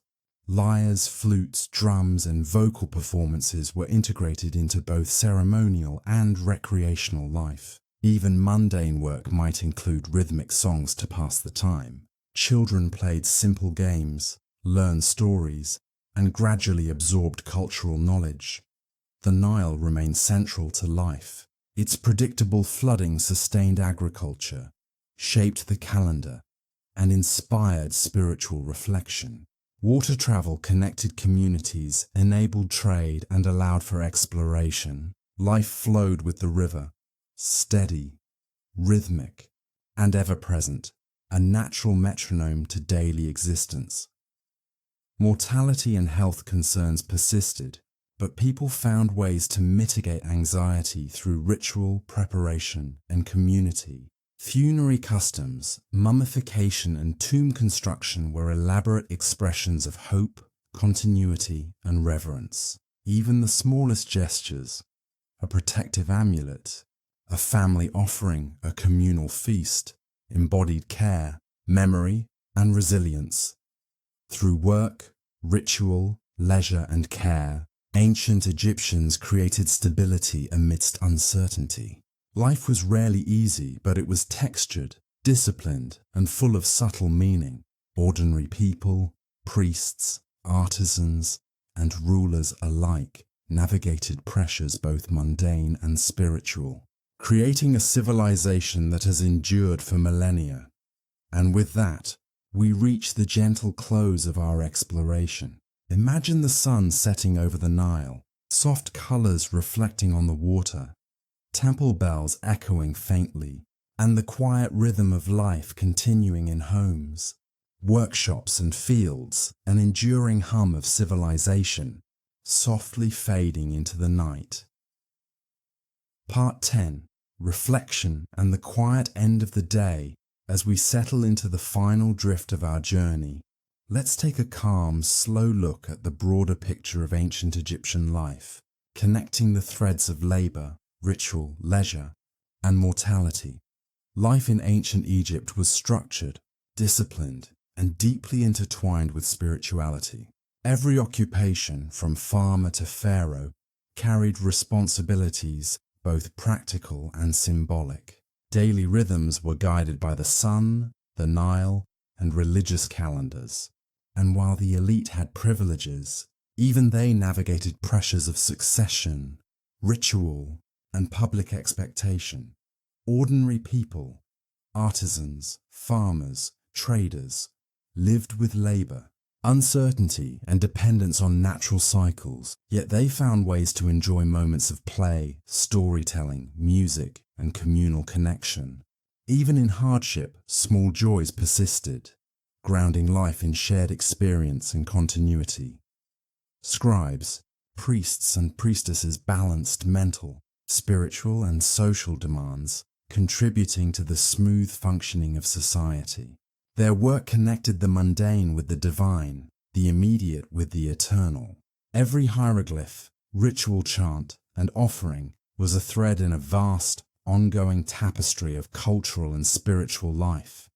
Lyres, flutes, drums, and vocal performances were integrated into both ceremonial and recreational life. Even mundane work might include rhythmic songs to pass the time. Children played simple games, learned stories, and gradually absorbed cultural knowledge. The Nile remained central to life. Its predictable flooding sustained agriculture, shaped the calendar, and inspired spiritual reflection. Water travel connected communities, enabled trade, and allowed for exploration. Life flowed with the river, steady, rhythmic, and ever-present, a natural metronome to daily existence. Mortality and health concerns persisted, but people found ways to mitigate anxiety through ritual, preparation, and community. Funerary customs, mummification, and tomb construction were elaborate expressions of hope, continuity, and reverence. Even the smallest gestures, a protective amulet, a family offering, a communal feast, embodied care, memory, and resilience. Through work, ritual, leisure, and care, ancient Egyptians created stability amidst uncertainty. Life was rarely easy, but it was textured, disciplined, and full of subtle meaning. Ordinary people, priests, artisans, and rulers alike navigated pressures both mundane and spiritual, creating a civilization that has endured for millennia. And with that, we reach the gentle close of our exploration. Imagine the sun setting over the Nile, soft colors reflecting on the water, temple bells echoing faintly, and the quiet rhythm of life continuing in homes, workshops, and fields, an enduring hum of civilization, softly fading into the night. Part 10. Reflection and the quiet end of the day. As we settle into the final drift of our journey, let's take a calm, slow look at the broader picture of ancient Egyptian life, connecting the threads of labor, ritual, leisure, and mortality. Life in ancient Egypt was structured, disciplined, and deeply intertwined with spirituality. Every occupation, from farmer to pharaoh, carried responsibilities, both practical and symbolic. Daily rhythms were guided by the sun, the Nile, and religious calendars. And while the elite had privileges, even they navigated pressures of succession, ritual, and public expectation. Ordinary people, artisans, farmers, traders, lived with labor, uncertainty, and dependence on natural cycles, yet they found ways to enjoy moments of play, storytelling, music, and communal connection. Even in hardship, small joys persisted, grounding life in shared experience and continuity. Scribes, priests, and priestesses balanced mental, spiritual, and social demands, contributing to the smooth functioning of society. Their work connected the mundane with the divine, the immediate with the eternal. Every hieroglyph, ritual chant, and offering was a thread in a vast, ongoing tapestry of cultural and spiritual life.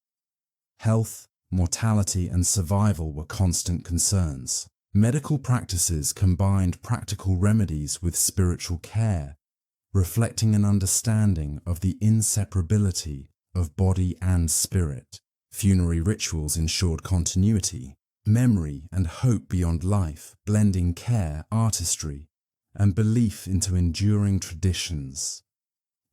Health, mortality, and survival were constant concerns. Medical practices combined practical remedies with spiritual care, reflecting an understanding of the inseparability of body and spirit. Funerary rituals ensured continuity, memory, and hope beyond life, blending care, artistry, and belief into enduring traditions.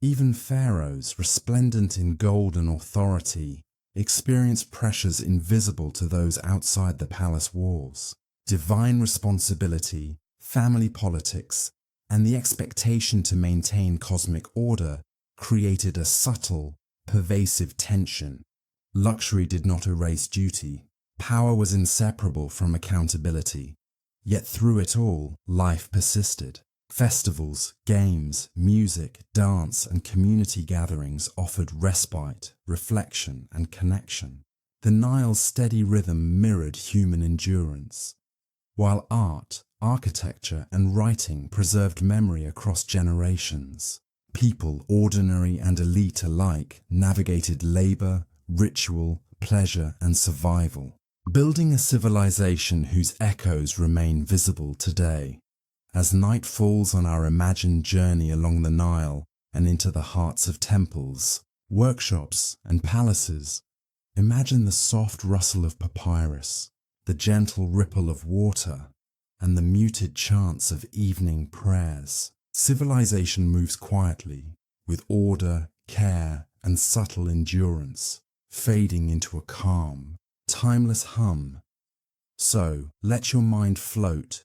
Even pharaohs, resplendent in gold and authority, experienced pressures invisible to those outside the palace walls. Divine responsibility, family politics, and the expectation to maintain cosmic order created a subtle, pervasive tension. Luxury did not erase duty. Power was inseparable from accountability. Yet through it all, life persisted. Festivals, games, music, dance, and community gatherings offered respite, reflection, and connection. The Nile's steady rhythm mirrored human endurance, while art, architecture, and writing preserved memory across generations. People, ordinary and elite alike, navigated labor, ritual, pleasure, and survival, building a civilization whose echoes remain visible today. As night falls on our imagined journey along the Nile and into the hearts of temples, workshops, and palaces, imagine the soft rustle of papyrus, the gentle ripple of water, and the muted chants of evening prayers. Civilization moves quietly, with order, care, and subtle endurance, fading into a calm, timeless hum. So, let your mind float,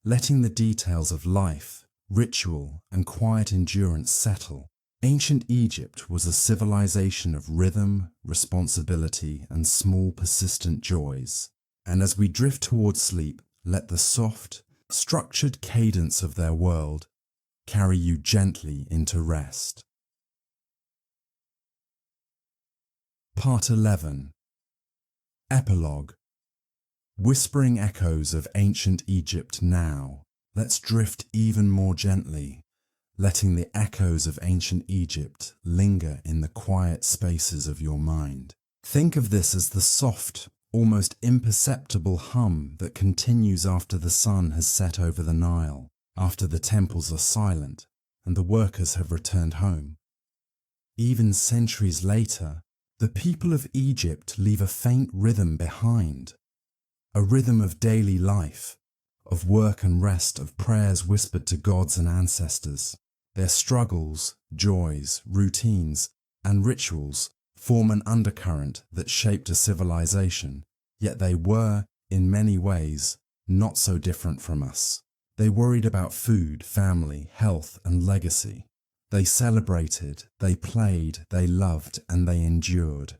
letting the details of life, ritual, and quiet endurance settle. Ancient Egypt was a civilization of rhythm, responsibility, and small persistent joys. And as we drift towards sleep, let the soft, structured cadence of their world carry you gently into rest. Part 11. Epilogue. Whispering echoes of ancient Egypt now. Let's drift even more gently, letting the echoes of ancient Egypt linger in the quiet spaces of your mind. Think of this as the soft, almost imperceptible hum that continues after the sun has set over the Nile, after the temples are silent and the workers have returned home. Even centuries later, the people of Egypt leave a faint rhythm behind, a rhythm of daily life, of work and rest, of prayers whispered to gods and ancestors. Their struggles, joys, routines, and rituals form an undercurrent that shaped a civilization, yet they were, in many ways, not so different from us. They worried about food, family, health, and legacy. They celebrated, they played, they loved, and they endured.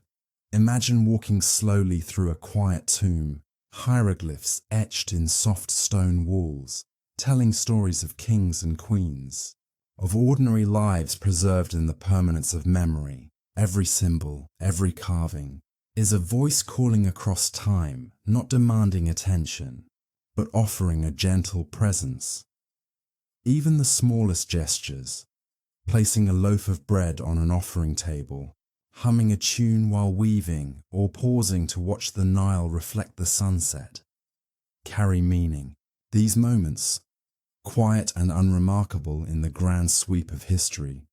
Imagine walking slowly through a quiet tomb, hieroglyphs etched in soft stone walls, telling stories of kings and queens, of ordinary lives preserved in the permanence of memory. Every symbol, every carving, is a voice calling across time, not demanding attention, but offering a gentle presence. Even the smallest gestures, placing a loaf of bread on an offering table, humming a tune while weaving, or pausing to watch the Nile reflect the sunset, carry meaning. These moments, quiet and unremarkable in the grand sweep of history,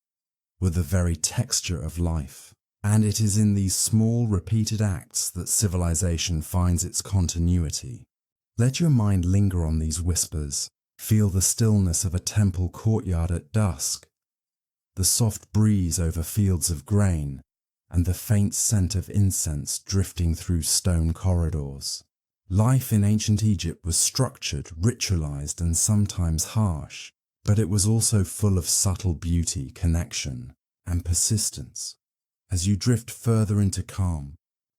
were the very texture of life. And it is in these small, repeated acts that civilization finds its continuity. Let your mind linger on these whispers. Feel the stillness of a temple courtyard at dusk, the soft breeze over fields of grain, and the faint scent of incense drifting through stone corridors. Life in ancient Egypt was structured, ritualized, and sometimes harsh, but it was also full of subtle beauty, connection, and persistence. As you drift further into calm,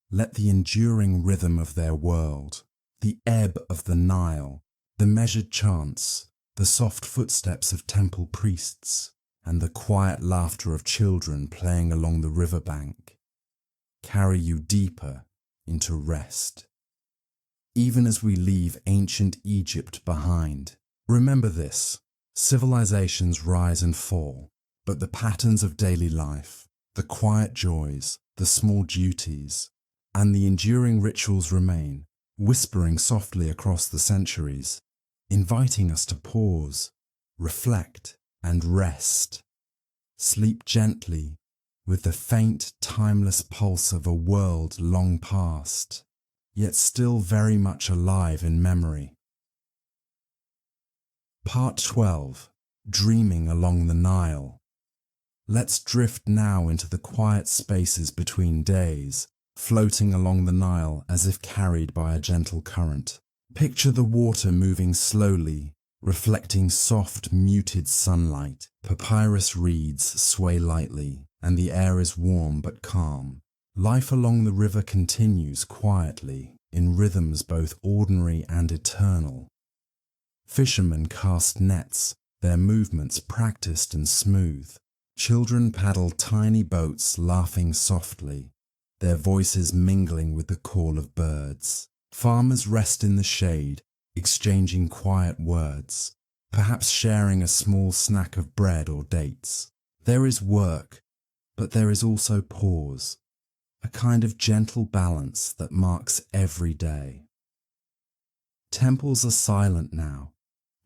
let the enduring rhythm of their world, the ebb of the Nile, the measured chants, the soft footsteps of temple priests, and the quiet laughter of children playing along the riverbank carry you deeper into rest. Even as we leave ancient Egypt behind, remember this: civilizations rise and fall, but the patterns of daily life, the quiet joys, the small duties, and the enduring rituals remain, whispering softly across the centuries, inviting us to pause, reflect, and rest. Sleep gently with the faint, timeless pulse of a world long past, yet still very much alive in memory. Part 12. Dreaming along the Nile. Let's drift now into the quiet spaces between days, floating along the Nile as if carried by a gentle current. Picture the water moving slowly, reflecting soft, muted sunlight. Papyrus reeds sway lightly, and the air is warm but calm. Life along the river continues quietly, in rhythms both ordinary and eternal. Fishermen cast nets, their movements practiced and smooth. Children paddle tiny boats, laughing softly, their voices mingling with the call of birds. Farmers rest in the shade, exchanging quiet words, perhaps sharing a small snack of bread or dates. There is work, but there is also pause, a kind of gentle balance that marks every day. Temples are silent now,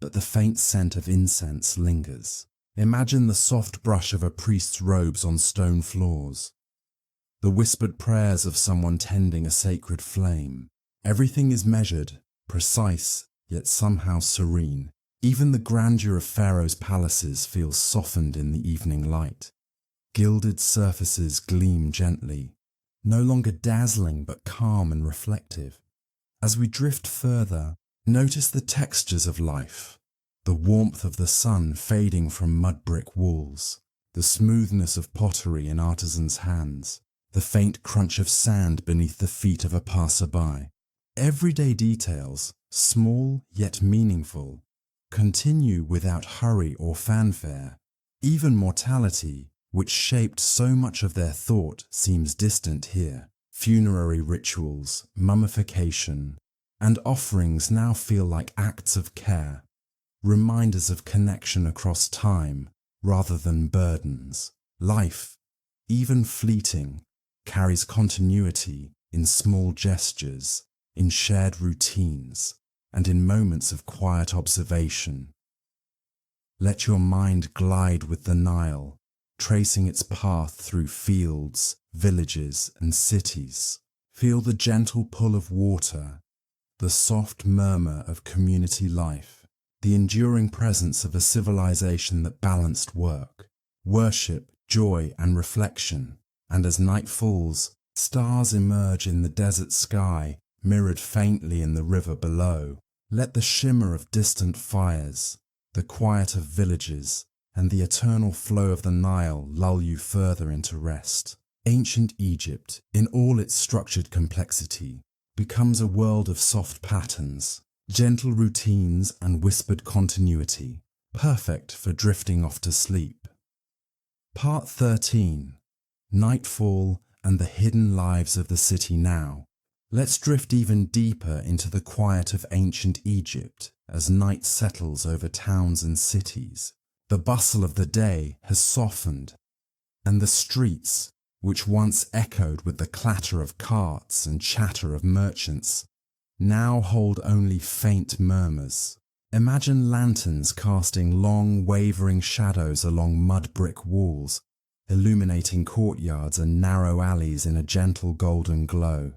but the faint scent of incense lingers. Imagine the soft brush of a priest's robes on stone floors, the whispered prayers of someone tending a sacred flame. Everything is measured, precise, yet somehow serene. Even the grandeur of pharaohs' palaces feels softened in the evening light. Gilded surfaces gleam gently, no longer dazzling but calm and reflective. As we drift further, notice the textures of life, the warmth of the sun fading from mud brick walls, the smoothness of pottery in artisans' hands, the faint crunch of sand beneath the feet of a passerby. Everyday details, small yet meaningful, continue without hurry or fanfare. Even mortality, which shaped so much of their thought, seems distant here. Funerary rituals, mummification, and offerings now feel like acts of care, reminders of connection across time rather than burdens. Life, even fleeting, carries continuity in small gestures, in shared routines, and in moments of quiet observation. Let your mind glide with the Nile, tracing its path through fields, villages, and cities. Feel the gentle pull of water, the soft murmur of community life, the enduring presence of a civilization that balanced work, worship, joy, and reflection. And as night falls, stars emerge in the desert sky, mirrored faintly in the river below. Let the shimmer of distant fires, the quiet of villages, and the eternal flow of the Nile lull you further into rest. Ancient Egypt, in all its structured complexity, becomes a world of soft patterns, gentle routines, and whispered continuity, perfect for drifting off to sleep. Part 13. Nightfall and the hidden lives of the city now. Let's drift even deeper into the quiet of ancient Egypt as night settles over towns and cities. The bustle of the day has softened, and the streets, which once echoed with the clatter of carts and chatter of merchants, now hold only faint murmurs. Imagine lanterns casting long, wavering shadows along mud brick walls, illuminating courtyards and narrow alleys in a gentle golden glow.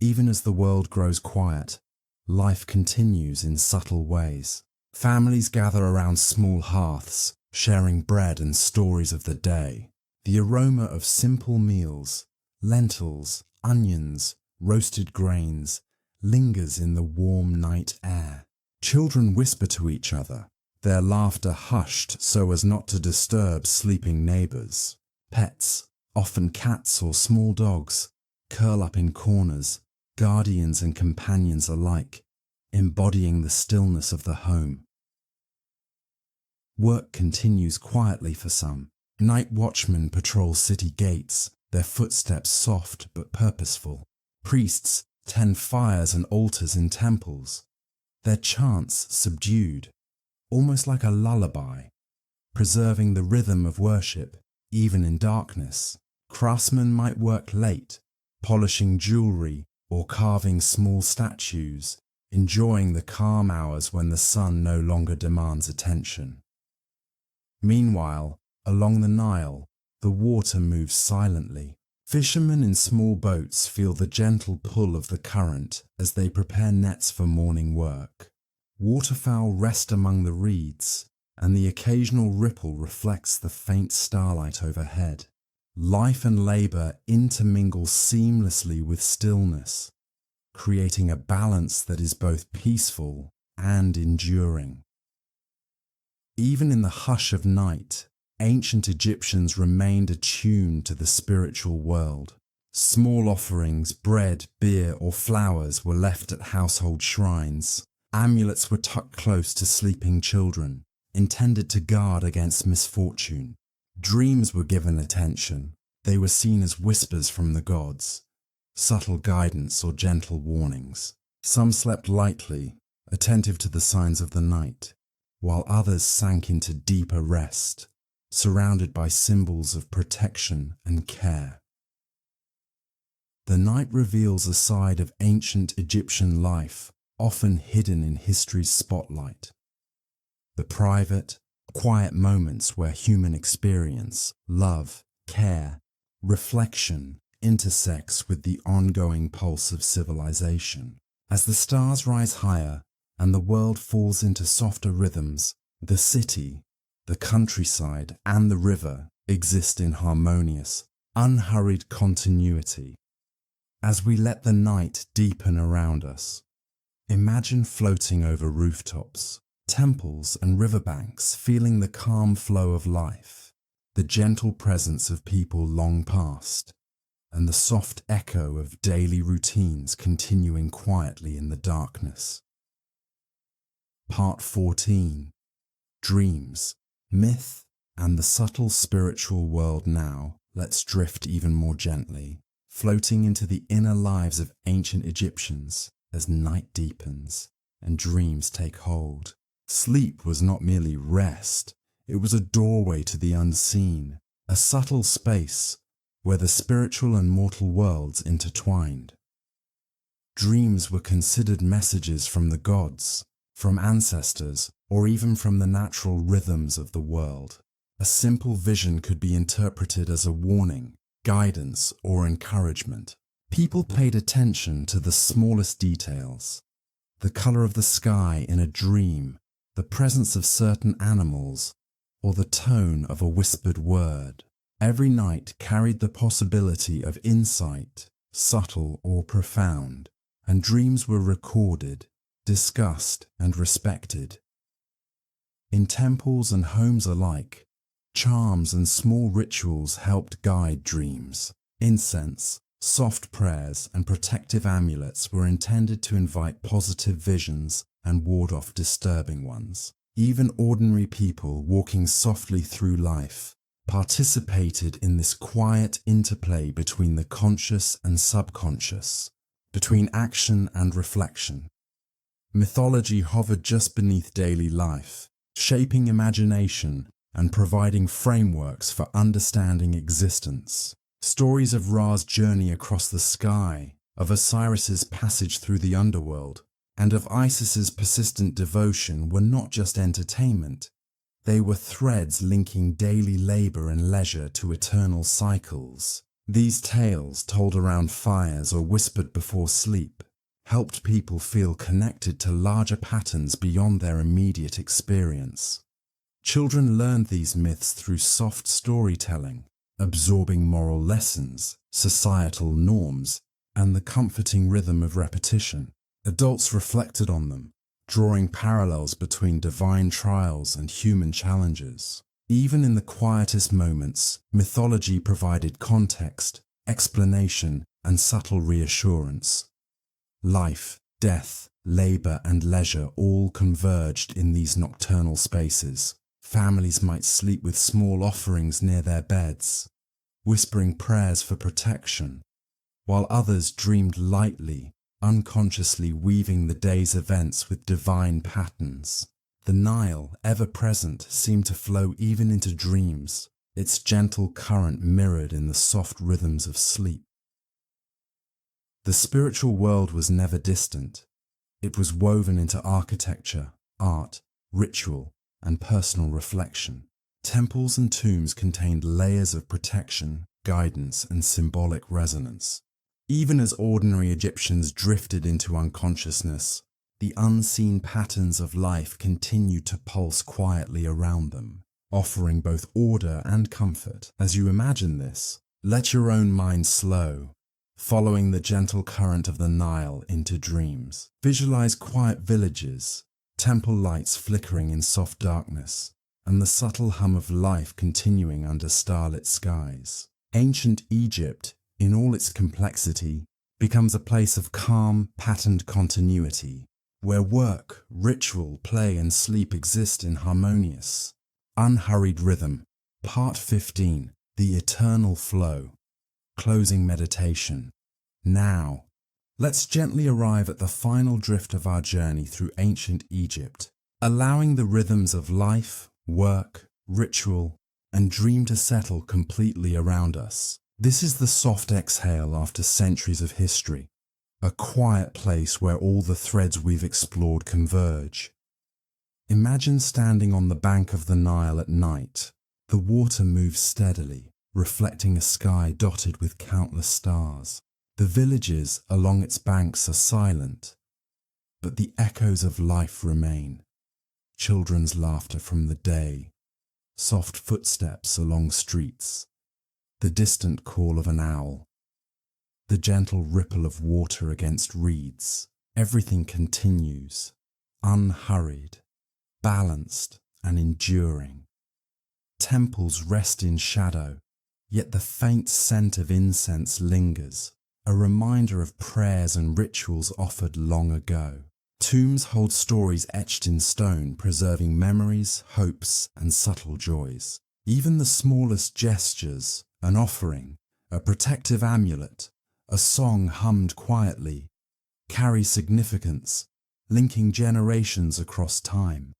Even as the world grows quiet, life continues in subtle ways. Families gather around small hearths, sharing bread and stories of the day. The aroma of simple meals, lentils, onions, roasted grains, lingers in the warm night air. Children whisper to each other, their laughter hushed so as not to disturb sleeping neighbours. Pets, often cats or small dogs, curl up in corners, guardians and companions alike, embodying the stillness of the home. Work continues quietly for some. Night watchmen patrol city gates, their footsteps soft but purposeful. Priests tend fires and altars in temples, their chants subdued, almost like a lullaby, preserving the rhythm of worship even in darkness. Craftsmen might work late, polishing jewelry or carving small statues, enjoying the calm hours when the sun no longer demands attention. Meanwhile, along the Nile, the water moves silently. Fishermen in small boats feel the gentle pull of the current as they prepare nets for morning work. Waterfowl rest among the reeds, and the occasional ripple reflects the faint starlight overhead. Life and labour intermingle seamlessly with stillness, creating a balance that is both peaceful and enduring. Even in the hush of night, ancient Egyptians remained attuned to the spiritual world. Small offerings, bread, beer, or flowers were left at household shrines. Amulets were tucked close to sleeping children, intended to guard against misfortune. Dreams were given attention. They were seen as whispers from the gods, subtle guidance or gentle warnings. Some slept lightly, attentive to the signs of the night, while others sank into deeper rest, surrounded by symbols of protection and care. The night reveals a side of ancient Egyptian life often hidden in history's spotlight. The private, quiet moments where human experience, love, care, reflection intersects with the ongoing pulse of civilization. As the stars rise higher and the world falls into softer rhythms, the city, the countryside, and the river exist in harmonious, unhurried continuity. As we let the night deepen around us, imagine floating over rooftops, temples, and riverbanks, feeling the calm flow of life, the gentle presence of people long past, and the soft echo of daily routines continuing quietly in the darkness. Part 14. Dreams, Myth, and the Subtle Spiritual World. Now, let's drift even more gently, floating into the inner lives of ancient Egyptians as night deepens and dreams take hold. Sleep was not merely rest, it was a doorway to the unseen, a subtle space where the spiritual and mortal worlds intertwined. Dreams were considered messages from the gods, from ancestors, or even from the natural rhythms of the world. A simple vision could be interpreted as a warning, guidance, or encouragement. People paid attention to the smallest details, the color of the sky in a dream, the presence of certain animals, or the tone of a whispered word. Every night carried the possibility of insight, subtle or profound, and dreams were recorded, discussed, and respected. In temples and homes alike, charms and small rituals helped guide dreams. Incense, soft prayers, and protective amulets were intended to invite positive visions and ward off disturbing ones. Even ordinary people walking softly through life participated in this quiet interplay between the conscious and subconscious, between action and reflection. Mythology hovered just beneath daily life, shaping imagination and providing frameworks for understanding existence. Stories of Ra's journey across the sky, of Osiris's passage through the underworld, and of Isis's persistent devotion were not just entertainment. They were threads linking daily labor and leisure to eternal cycles. These tales, told around fires or whispered before sleep, helped people feel connected to larger patterns beyond their immediate experience. Children learned these myths through soft storytelling, absorbing moral lessons, societal norms, and the comforting rhythm of repetition. Adults reflected on them, drawing parallels between divine trials and human challenges. Even in the quietest moments, mythology provided context, explanation, and subtle reassurance. Life, death, labor, and leisure all converged in these nocturnal spaces. Families might sleep with small offerings near their beds, whispering prayers for protection, while others dreamed lightly, unconsciously weaving the day's events with divine patterns. The Nile, ever present, seemed to flow even into dreams, its gentle current mirrored in the soft rhythms of sleep. The spiritual world was never distant. It was woven into architecture, art, ritual, and personal reflection. Temples and tombs contained layers of protection, guidance, and symbolic resonance. Even as ordinary Egyptians drifted into unconsciousness, the unseen patterns of life continued to pulse quietly around them, offering both order and comfort. As you imagine this, let your own mind slow, following the gentle current of the Nile into dreams. Visualize quiet villages, temple lights flickering in soft darkness, and the subtle hum of life continuing under starlit skies. Ancient Egypt, in all its complexity, becomes a place of calm, patterned continuity, where work, ritual, play, and sleep exist in harmonious, unhurried rhythm. Part 15. The Eternal Flow. Closing meditation. Now, let's gently arrive at the final drift of our journey through ancient Egypt, allowing the rhythms of life, work, ritual, and dream to settle completely around us. This is the soft exhale after centuries of history, a quiet place where all the threads we've explored converge. Imagine standing on the bank of the Nile at night. The water moves steadily, reflecting a sky dotted with countless stars. The villages along its banks are silent, but the echoes of life remain. Children's laughter from the day, soft footsteps along streets, the distant call of an owl, the gentle ripple of water against reeds. Everything continues, unhurried, balanced and enduring. Temples rest in shadow, yet the faint scent of incense lingers, a reminder of prayers and rituals offered long ago. Tombs hold stories etched in stone, preserving memories, hopes, and subtle joys. Even the smallest gestures, an offering, a protective amulet, a song hummed quietly, carry significance, linking generations across time.